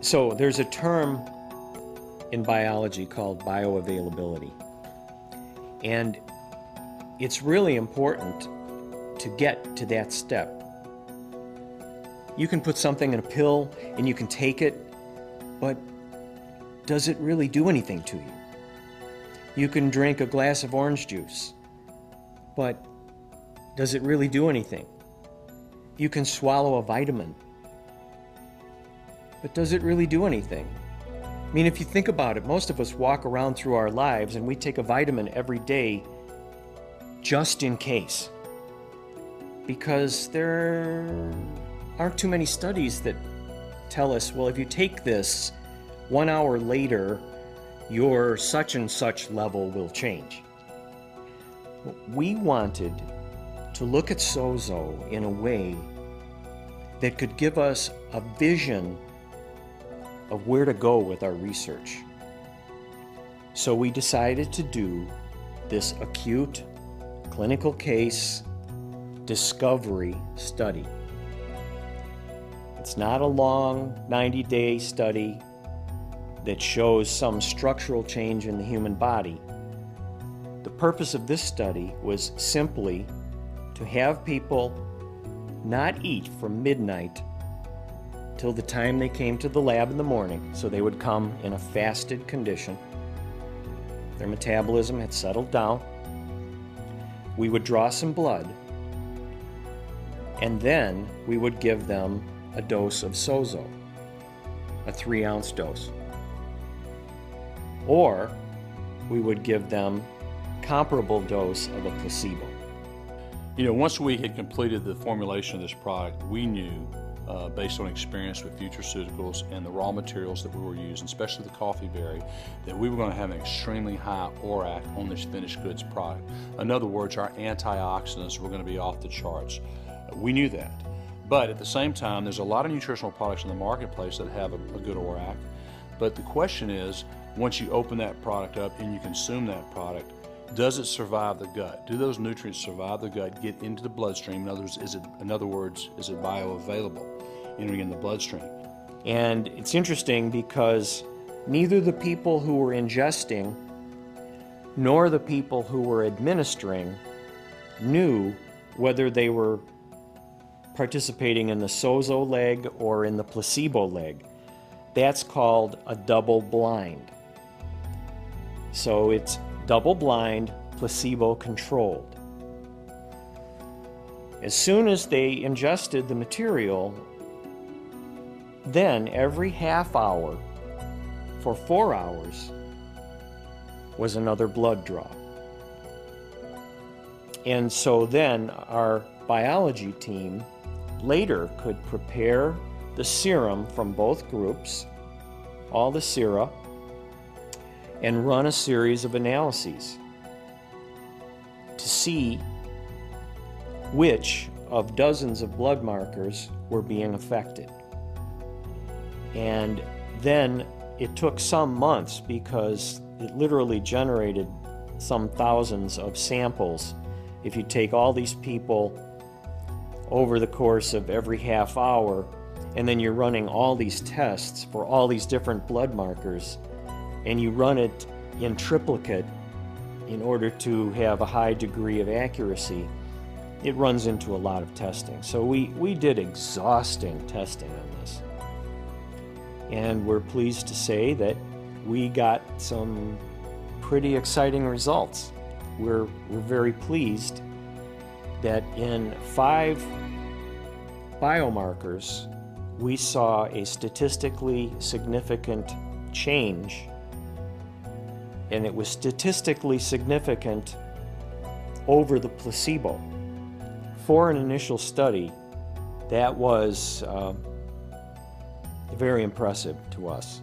So there's a term in biology called bioavailability. And it's really important to get to that step. You can put something in a pill and you can take it, but does it really do anything to you? You can drink a glass of orange juice, but does it really do anything? You can swallow a vitamin, but does it really do anything? I mean, if you think about it, most of us walk around through our lives and we take a vitamin every day just in case, because there aren't too many studies that tell us, well, if you take this 1 hour later, your such and such level will change. We wanted to look at Sozo in a way that could give us a vision of where to go with our research. So we decided to do this acute clinical case discovery study. It's not a long 90-day study that shows some structural change in the human body. The purpose of this study was simply to have people not eat from midnight till the time they came to the lab in the morning, so they would come in a fasted condition. Their metabolism had settled down. We would draw some blood, and then we would give them a dose of Sozo, a 3-ounce dose. Or we would give them comparable dose of a placebo. You know, once we had completed the formulation of this product, we knew, based on experience with Futureceuticals and the raw materials that we were using, especially the coffee berry, that we were going to have an extremely high ORAC on this finished goods product. In other words, our antioxidants were going to be off the charts. We knew that. But at the same time, there's a lot of nutritional products in the marketplace that have a good ORAC. But the question is, once you open that product up and you consume that product, does it survive the gut? Do those nutrients survive the gut, get into the bloodstream? In other words, is it bioavailable entering in the bloodstream? And it's interesting because neither the people who were ingesting nor the people who were administering knew whether they were participating in the Sozo leg or in the placebo leg. That's called a double blind. So it's double-blind, placebo-controlled. As soon as they ingested the material, then every half hour for 4 hours was another blood draw. And so then our biology team later could prepare the serum from both groups, all the sera, and run a series of analyses to see which of dozens of blood markers were being affected. And then it took some months because it literally generated some thousands of samples. If you take all these people over the course of every half hour, and then you're running all these tests for all these different blood markers, and you run it in triplicate in order to have a high degree of accuracy, it runs into a lot of testing. So we did exhausting testing on this. And we're pleased to say that we got some pretty exciting results. We're very pleased that in 5 biomarkers, we saw a statistically significant change, and it was statistically significant over the placebo. For an initial study, that was very impressive to us.